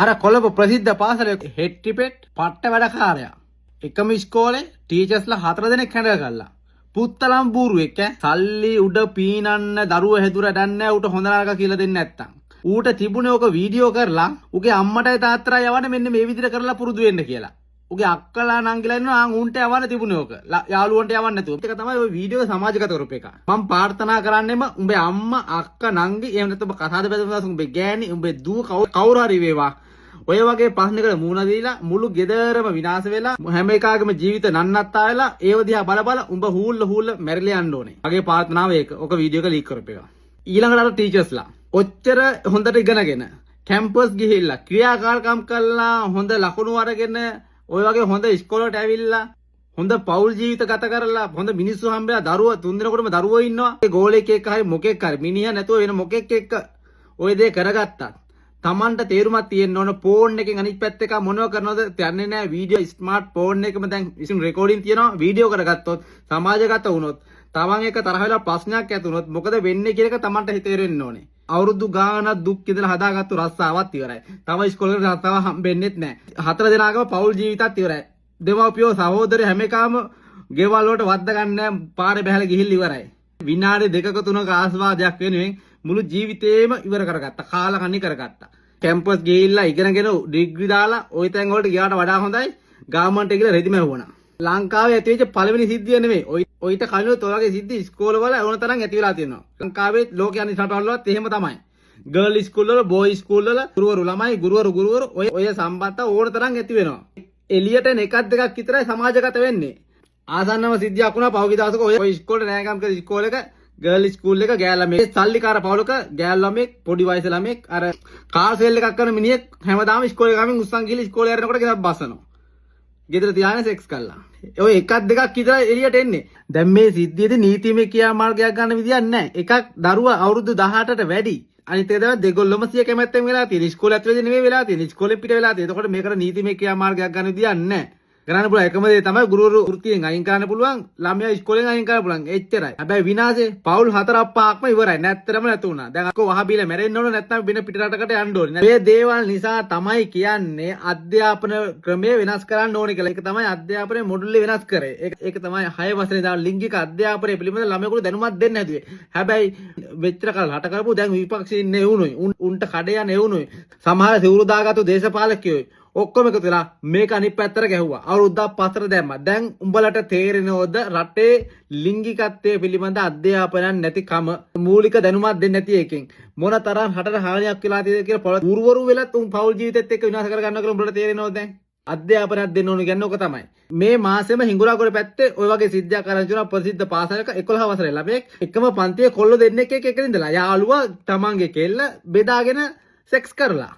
අර කොළඹ ප්‍රසිද්ධ පාසලේ හෙඩ් ටිපෙට් පට්ට වැඩකාරයා. එකම ඉස්කෝලේ ටීචර්ස්ලා 4 දෙනෙක් හැඳලා ගල්ලා. පුත්තලම් බූරුවෙක් සල්ලි උඩ පීනන්න දරුව හැදුර දන්නේ ඌට හොඳ නරක කියලා දෙන්නේ නැත්තම්. ඌට තිබුණේ ඔක වීඩියෝ කරලා උගේ අම්මටයි තාත්තටයි යවන්න මෙන්න මේ විදිහට කරලා පුරුදු වෙන්න කියලා. උගේ අක්කලා නංගිලා ඉන්නවා උන්ට යවන්න තිබුණේ ඕක. යාළුවන්ට යවන්න නැතුව. ඒක තමයි ওই වීඩියෝ සමාජගත කරපු එක. මම ප්‍රාර්ථනා කරන්නෙම උඹේ අම්මා අක්කා නංගි එහෙම නැත්නම් කතාද බෙදලා උඹේ ගෑණි උඹේ දුව කවුරු හරි වේවා. ඔය වගේ ප්‍රශ්නකට මුහුණ දීලා මුළු ගෙදරම විනාශ වෙලා හැම එකාගේම ජීවිත නන්නත්තා වෙලා ඒව දිහා බල බල උඹ හූල්ල මැරිලා යන්න ඕනේ. මගේ ප්‍රාර්ථනාව ඒක. ඔක වීඩියෝ එක ලීක් කරපු එක. ඊළඟට අර ටීචර්ස්ලා ඔච්චර හොඳට ඉගෙනගෙන කැම්පස් ගිහිල්ලා ක්‍රියාකාරකම් කළා හොඳ ලකුණු අරගෙන ඔය වගේ හොඳ ඉස්කෝලේට ඇවිල්ලා හොඳ පෞල් ජීවිත ගත කරලා හොඳ මිනිස්සු හම්බෙලා දරුවෝ 3 දිනකටම දරුවෝ ඉන්නවා. ඒ ගෝලෙක් එක්ක හරි මොකෙක් හරි මිනිහා නැතුව වෙන මොකෙක් එක්ක ඔය දේ කරගත්තා. තමන්ට තේරුමක් තියෙන්න ඕන ෆෝන් එකෙන් අනිත් පැත්ත එක මොනව කරනවද දන්නේ නැහැ. වීඩියෝ ස්මාර්ට් ෆෝන් එකම දැන් ඉතින් රෙකෝඩින් තියෙනවා. වීඩියෝ කරගත්තොත් සමාජගත වුණොත් තමන් එක තරහ වෙලා ප්‍රශ්නයක් ඇති වුණොත් මොකද වෙන්නේ කියන එක තමන්ට හිතෙන්න ඕනේ. අවුරුදු ගානක් දුක් ඉඳලා හදාගත්තු රස්සාවත් ඉවරයි. තව ඉස්කෝලේ රස්සාව හම්බෙන්නෙත් නැහැ. 4 දෙනාගම පෞල් ජීවිතත් ඉවරයි. දෙමව්පියෝ සහෝදරයෝ හැම එකම ගෙවල් වලට වද්ද ගන්න පාරේ බහැලා ගිහිල්ලා ඉවරයි. විනාඩි 2ක 3ක ආස්වාදයක් වෙනුවෙන් මුළු ජීවිතේම ඉවර කරගත්තා. කාලා කන්නේ කරගත්තා. කැම්පස් ගිහිල්ලා ඉගෙනගෙන ඩිග්‍රී දාලා ওই තැන් වලට ගියාට වඩා හොඳයි ගාමන්ට් එකේ රෙදිම ඇහුණා. ලංකාවේ ඇති වෙච්ච පළවෙනි සිද්ධිය නෙමෙයි. ඔයිට කලිනුත් ඔය වගේ සිද්ධි ඉස්කෝලවල ඕන තරම් ඇති වෙලා තියෙනවා. ලංකාවේ ලෝකයේ අනිත් රටවල්වලත් එහෙම තමයි. ගර්ල් ඉස්කෝල වල බෝයි ඉස්කෝල වල ගුරුවරු ළමයි ගුරුවරු ඔය සම්බන්ධ ඕන තරම් ඇති වෙනවා. එළියට එකක් දෙකක් විතරයි සමාජගත වෙන්නේ. ආසන්නම සිද්ධියක් වුණා පහුගිය දවසක ඔය ඉස්කෝලේ නෑගම් කරන ඉස්කෝලේක ගර්ල් ස්කූල් එක ගෑල් ළමෙක් සල්ලිකාර පවුලක ගෑල් ළමෙක් පොඩි වයස ළමෙක් අර කාර් සෙල් එකක් කරන මිනිහෙක් හැමදාම ඉස්කෝලේ ගාමින් උස්සන් ගිහලා ඉස්කෝලේ යනකොට ගෙදර බස්සනවා. ගෙදර තියාගෙන සෙක්ස් කළා. ඔය එකක් දෙකක් විතර එළියට එන්නේ. දැන් මේ සිද්ධියේදී නීතිමය ක්‍රියාමාර්ගයක් ගන්න විදියක් නැහැ. එකක් දරුවා අවුරුදු 18ට වැඩි. අනිත් එක තමයි දෙගොල්ලොම සිය කැමැත්තෙන් වෙලා තියෙන. ඉස්කෝලේ ඇතුලේදී නෙමෙයි වෙලා තියෙන්නේ. ඉස්කෝලේ පිට වෙලා තියෙන්නේ. එතකොට මේකට නීතිමය ක්‍රියාමාර්ගයක් ගන්න විදියක් නැහැ. කරන්න පුළුවන් එකම දේ තමයි ගුරුවරු වෘත්තියෙන් අයින් කරන්න පුළුවන් ළමයා ඉස්කෝලෙන් අයින් කරන්න පුළුවන් එච්චරයි. හැබැයි විනාශේ පවුල් 4-5ක්ම ඉවරයි. නැත්තරම නැතු වුණා. දැන් අක්කෝ වහබීලා මැරෙන්න ඕන නැත්නම් වෙන පිටරටකට යන්න ඕනේ. මේ දේවල් නිසා තමයි කියන්නේ අධ්‍යාපන ක්‍රමය වෙනස් කරන්න ඕනේ කියලා. ඒක තමයි අධ්‍යාපනයේ මොඩුල්ලේ වෙනස් කරේ. ඒක තමයි 6 වසරේ ඉඳන් ලිංගික අධ්‍යාපනය පිළිබඳ ළමයෙකුට දැනුමක් දෙන්න හැදුවේ. හැබැයි මෙච්චර කාල හට කරපු දැන් විපක්ෂයේ ඉන්නේ එවුනුයි. උන්ට කඩේ යන එවුනුයි. සමහර සිවුරු දාගත්තු දේශපාලකයෝ ඔක්කොම එකතු වෙලා මේක අනිත් පැත්තට ගැහුවා. අවුරුද්දක් පස්සට දැම්මා. දැන් උඹලට තේරෙනවද රටේ ලිංගිකත්වයේ පිළිබඳ අධ්‍යාපනයක් නැතිකම මූලික දැනුමක් දෙන්නේ නැති එකෙන් මොන තරම් රටට හානියක් වෙලා තියෙද කියලා පුරවරු වෙලත් උන් පෞල් ජීවිතෙත් එක්ක විනාශ කර ගන්නවා කියලා උඹලට තේරෙනවද දැන්? අධ්‍යාපනයක් දෙන්න ඕන කියන්නේ ඕක තමයි. මේ මාසෙම හිඟුරාගොඩ පැත්තේ ওই වගේ සිද්ධියක් කරන් තියෙනවා ප්‍රසිද්ධ පාසලක 11 වසරේ ළමයෙක් එකම පන්තියේ කොල්ල දෙන්නෙක් එක්ක ඉඳලා යාළුවා තමන්ගේ කෙල්ල බෙදාගෙන සෙක්ස් කරලා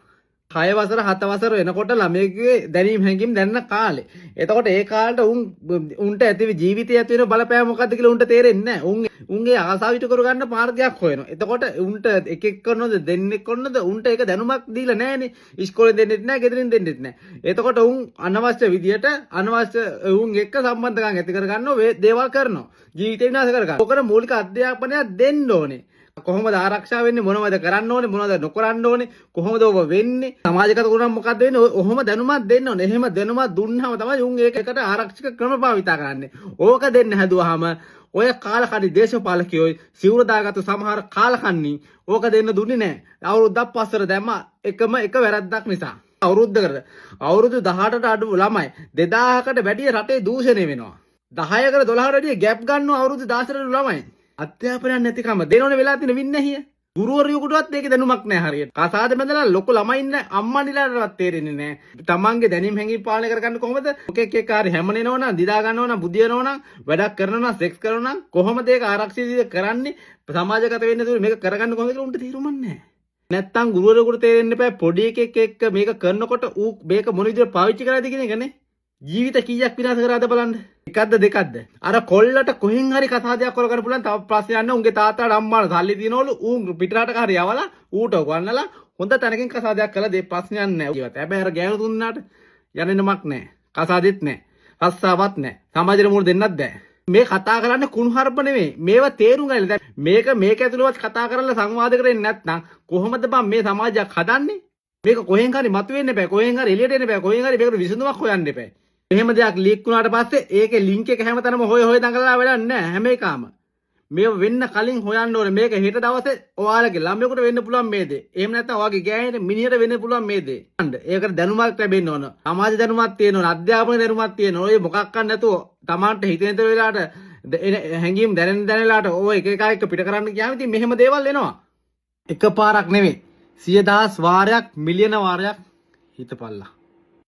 6 වසර 7 වසර වෙනකොට ළමයෙකුගේ දැනීම් හැඟීම් දැනන කාලේ. එතකොට ඒ කාලේට උන්ට ඇති ජීවිතය ඇති වෙන බලපෑම මොකද්ද කියලා උන්ට තේරෙන්නේ නැහැ. උන්ගේ ආසාව ඉටු කරගන්න මාර්ගයක් හොයනවා. එතකොට උන්ට එකෙක් කරනවද දෙන්නෙක් කරනවද උන්ට ඒක දැනුමක් දීලා නැහනේ. ඉස්කෝලේ දෙන්නෙත් නැහැ, ගෙදරින් දෙන්නෙත් නැහැ. එතකොට උන් අනවශ්‍ය විදියට අනවශ්‍ය උන් එක්ක සම්බන්ධකම් ඇති කරගන්නව දේවල් කරනවා. ජීවිතේ විනාශ කරගන්නවා. ඔකට මූලික අධ්‍යාපනයක් දෙන්න ඕනේ. කොහොමද ආරක්ෂා වෙන්නේ මොනවද කරන්න ඕනේ මොනවද නොකරන්න ඕනේ කොහොමද ඔබ වෙන්නේ සමාජගත කරුණක් මොකක්ද වෙන්නේ ඔහොම දැනුමක් දෙන්න ඕනේ. එහෙම දැනුමක් දුන්නාම තමයි උන් ඒකට ආරක්ෂක ක්‍රම භාවිතා කරන්නේ. ඕක දෙන්න හැදුවාම ඔය කාලකණ්ණි දේශපාලකයෝ සිවුර දාගත්තු සමහර කාලකණ්ණි ඕක දෙන්න දුන්නේ නැහැ. අවුරුද්දක් පස්සට දැම්මා එක වැරද්දක් නිසා. අවුරුදු 18ට අඩු ළමයි 2000කට වැඩිය රටේ දූෂණය වෙනවා. 10කට 12කට වැඩිය ගැප් ගන්නවා අවුරුදු 16ට ළමයි. අධ්‍යාපනයක් නැතිකම දෙනෝනේ වෙලා තියෙන වින්නහිය. ගුරුවරයෙකුටවත් ඒක දැනුමක් නැහැ හරියට. කසාද බඳලා ලොකු ළමයි ඉන්න අම්මන්නිලාටවත් තේරෙන්නේ නැහැ. තමන්ගේ දැනීම් හැඟීම් පාලනය කරගන්න කොහොමද? මොකෙක් එක්ක හරි හැමනේනෝ නම් දිදා ගන්නව නම් බුදියනෝ නම් වැඩක් කරනවා නම් සෙක්ස් කරනවා නම් කොහොමද ඒක ආරක්ෂිත කරන්නේ? සමාජගත වෙන්නේ නැතුව මේක කරගන්න කොහොමද කියලා උන්ට තේරුමක් නැහැ. නැත්තම් ගුරුවරයෙකුට තේරෙන්න එපා පොඩි එකෙක් එක්ක මේක කරනකොට ඌ මේක මොන විදිහට පාවිච්චි කරාද කියන එකනේ. ජීවිත කීයක් විනාශ කරාද බලන්න. එකක්ද දෙකක්ද? අර කොල්ලට කොහෙන් හරි කතාදයක් කරගන්න පුළුවන් තව ප්‍රශ්නයක් නැහැ. උන්ගේ තාත්තාට අම්මාට සල්ලි දිනවලු ඌ පිටරටක හරි යවලා ඌට ගන්නලා හොඳ තැනකින් කතාදයක් කළා දෙ ප්‍රශ්නයක් නැහැ. හැබැයි අර ගෑනු තුන්නාට යන්නෙන්නමක් නැහැ. කසාදෙත් නැහැ. රස්සාවක් නැහැ. සමාජෙට මුණ දෙන්නත් බෑ. මේ කතා කරන්නේ කුණුහරුප නෙමෙයි. මේවා තේරුම් ගන්න. දැන් මේක ඇතුළවත් කතා කරලා සංවාද කරන්නේ නැත්නම් කොහොමද බං මේ සමාජයක් හදන්නේ? මේක කොහෙන් හරි මතුවෙන්න බෑ. කොහෙන් හරි එළියට එන්න බෑ. කොහෙන් හරි මේකට විසඳුමක් හොයන්න එපා. එහෙම දෙයක් ලීක් වුණාට පස්සේ ඒකේ ලින්ක් එක හැමතැනම හොය දඟලලා වැඩක් නැහැ හැම එකම. මේව වෙන්න කලින් හොයන්න ඕනේ. මේක හෙට දවසේ ඔයාලගේ ළමයෙකුට වෙන්න පුළුවන් මේ දේ. එහෙම නැත්නම් ඔයාගේ ගෑණිට මිනිහට වෙන්න පුළුවන් මේ දේ. ඒකට දැනුමක් ලැබෙන්න ඕන. සමාජ දැනුමක් තියෙන්න ඕන. අධ්‍යාපන දැනුමක් තියෙන්න ඕන. ඔය මොකක් ගන්න නැතුව Tamanට හිතෙන තර වෙලාවට හැංගීම් දැනෙලාට ඔය එක එක පිට කරන්න ගියාම ඉතින් මෙහෙම දේවල් එනවා. එකපාරක් නෙවෙයි. 100,000 වාරයක් මිලියන වාරයක් හිතපල්ලා.